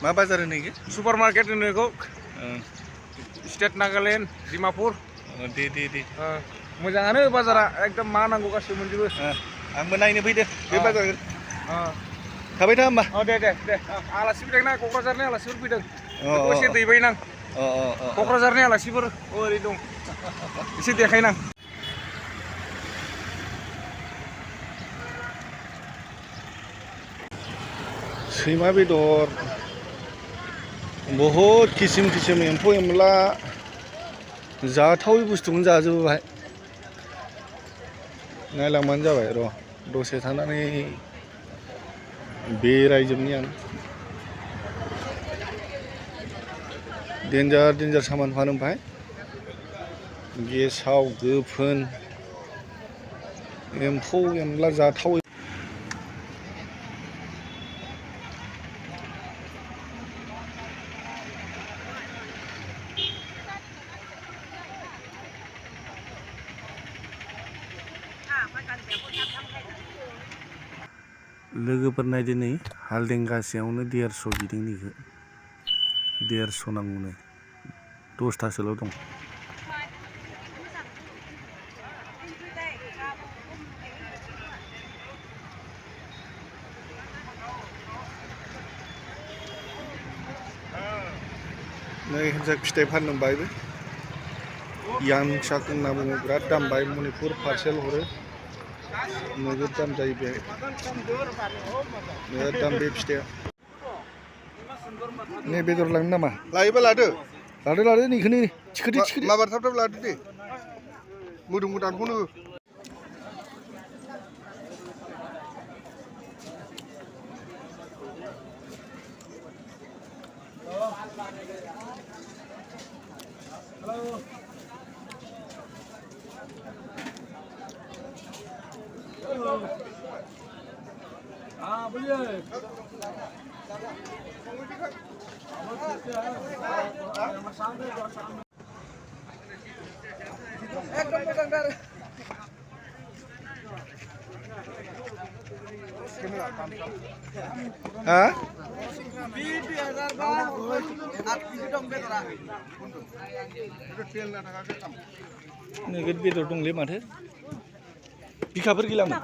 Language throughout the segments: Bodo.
मा बाजार होनो इखो? सुपार मार्केट होनो इखौ स्टेट नागालेण्ड डिमापुर। दे मोजाङानो बाजारा एकदम मा नांगौ गासिबो मोनजोबो। आंबो नायनो फैदो बे बाजारखौ। थाबाय था होमबा। दे आलासि फैदोंना क'क्राझारनि आलासिफोर फैदों। बेखौ एसे दैबायनां। क'क्राझारनि आलासिफोर ओरै दं एसे देखायनां। सैमा बेदर बहुद किसिम किसिम एम्फौ एनला जाथावै बुस्थुखौनो जाजोबो बाहाय। नायलांबानो जाबाय र' दसे थानानै बेरायजोबनि आं। देन्जार सामान फानो बाहाय। गेसाव गोफोन एम्फौ एनला जाथावै। लोगोफोर नायदो नै हालदेंगासेयावनो 150 बिदों इखो 150 नांगौनो 10थासोल' दं। नै हिनजाव फिथाइ फाननो बायबो यांचाक होनना बुङो। बिराद दाम बाय मणिपुर पार्सेल हरो। नोगोद दाम जायो बेहाय। बिराद दाम बे फिथाइया। नै बेदर लांनो नामा? लायोबा लादो नैखौनो थिखोदो माबार थाब थाब लादो दे मोदोमखौ दानख'नो। हा? नोगोद बेदर दंलै माथो। बिखाफोर गैलामोन?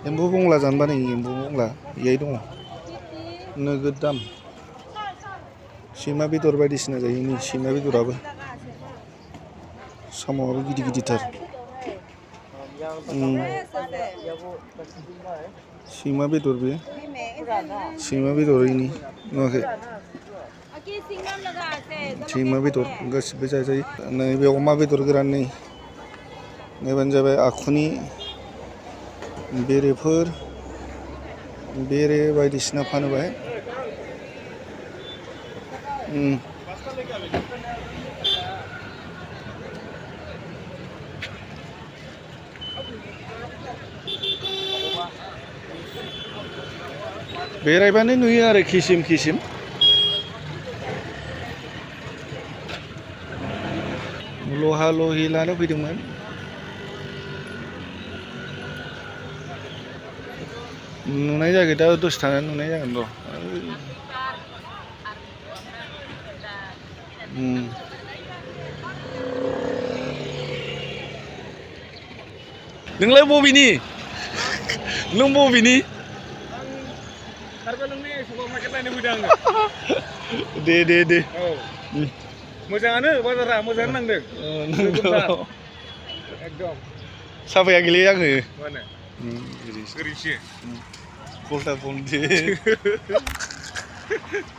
एम्बु बंला जानोबा नै एम्बु बंला बेहाय दङ नोगोद दाम। सैमा बेदर बायदिसिना जायो नै सैमा बेदराबो। साम'आबो गिदिर गिदिरथार। सैमा बेदर बे सैमा बेदर इनि नुवाखै? सैमा बेदर गासिबो जाजायो। नैबे अमा बेदर गोरान नै नायबानो जाबाय। आखुनि बेरेफोर बेरे बायदिसिना फानो बाहाय। बेरायबानो नुयो आरो किसिम किसिम। लहा लहि लानो फैदोंमोन। नुनाय जागोन दा दसे थानानै नुनाय जागोन र'। नोंलाय बबेनि? नों बबेनि? कार्बिआलंनि सुपार मार्केट नायनो फैदों आङो। दे मोजाङानो बाजारा मोजाङानो नांदों। एकदम साफाया गैलै आङो। मानो? ओरैसो गल्टा बुंदे।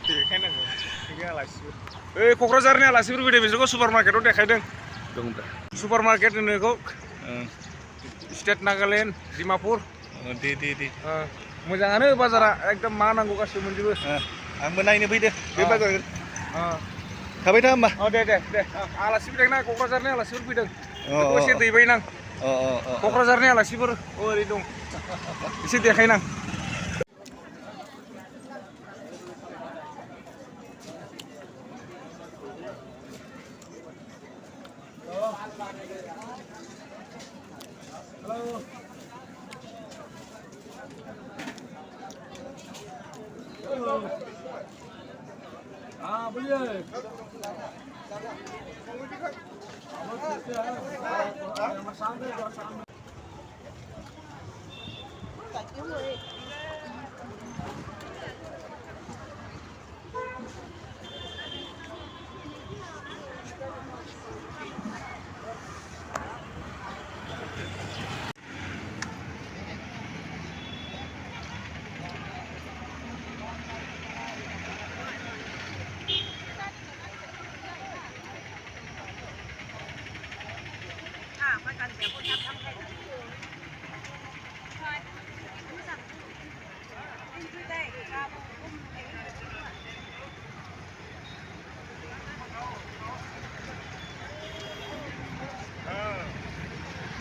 देखायनांगौ आलासिफोर। ओइ क'क्राझारनि आलासिफोर फैदों बिसोरखौ सुपार मार्केटआव देखायदों। दं दा सुपार मार्केट होनो इखौ स्टेट नागालेण्ड डिमापुर। दे मोजाङानो बाजारा एकदम मा नांगौ गासिबो मोनजोबो। आंबो नायनो फैदो बे बाजारखौ। थाबाय था होमबा दे आलासि फैदोंना क'क्राझारनि आलासिफोर फैदों अ एसे दैबायनां अ अ क'क्राझारनि आलासिफोर ओरै दं एसे देखायनां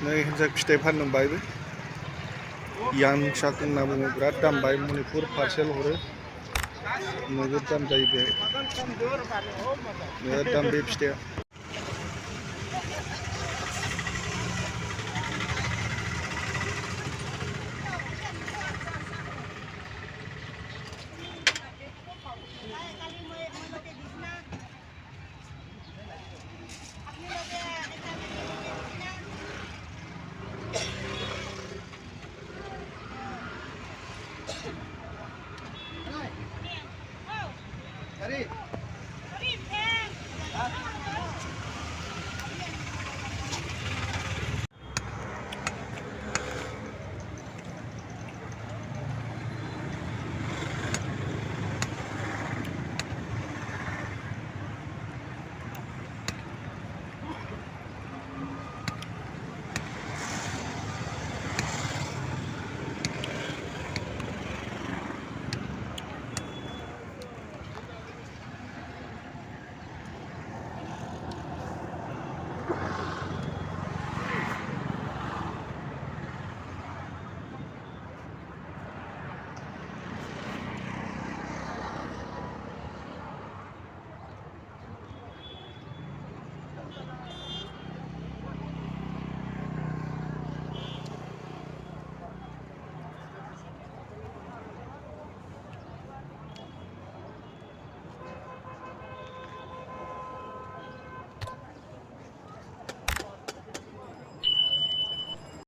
नै हिनजाव फिथाइ फानदों बायबो यांचाक होनना बुङो बिराद दाम बाय मणिपुर पार्सेल हरो नोगोद दाम जायो बेहाय बिराद दाम बे फिथाइया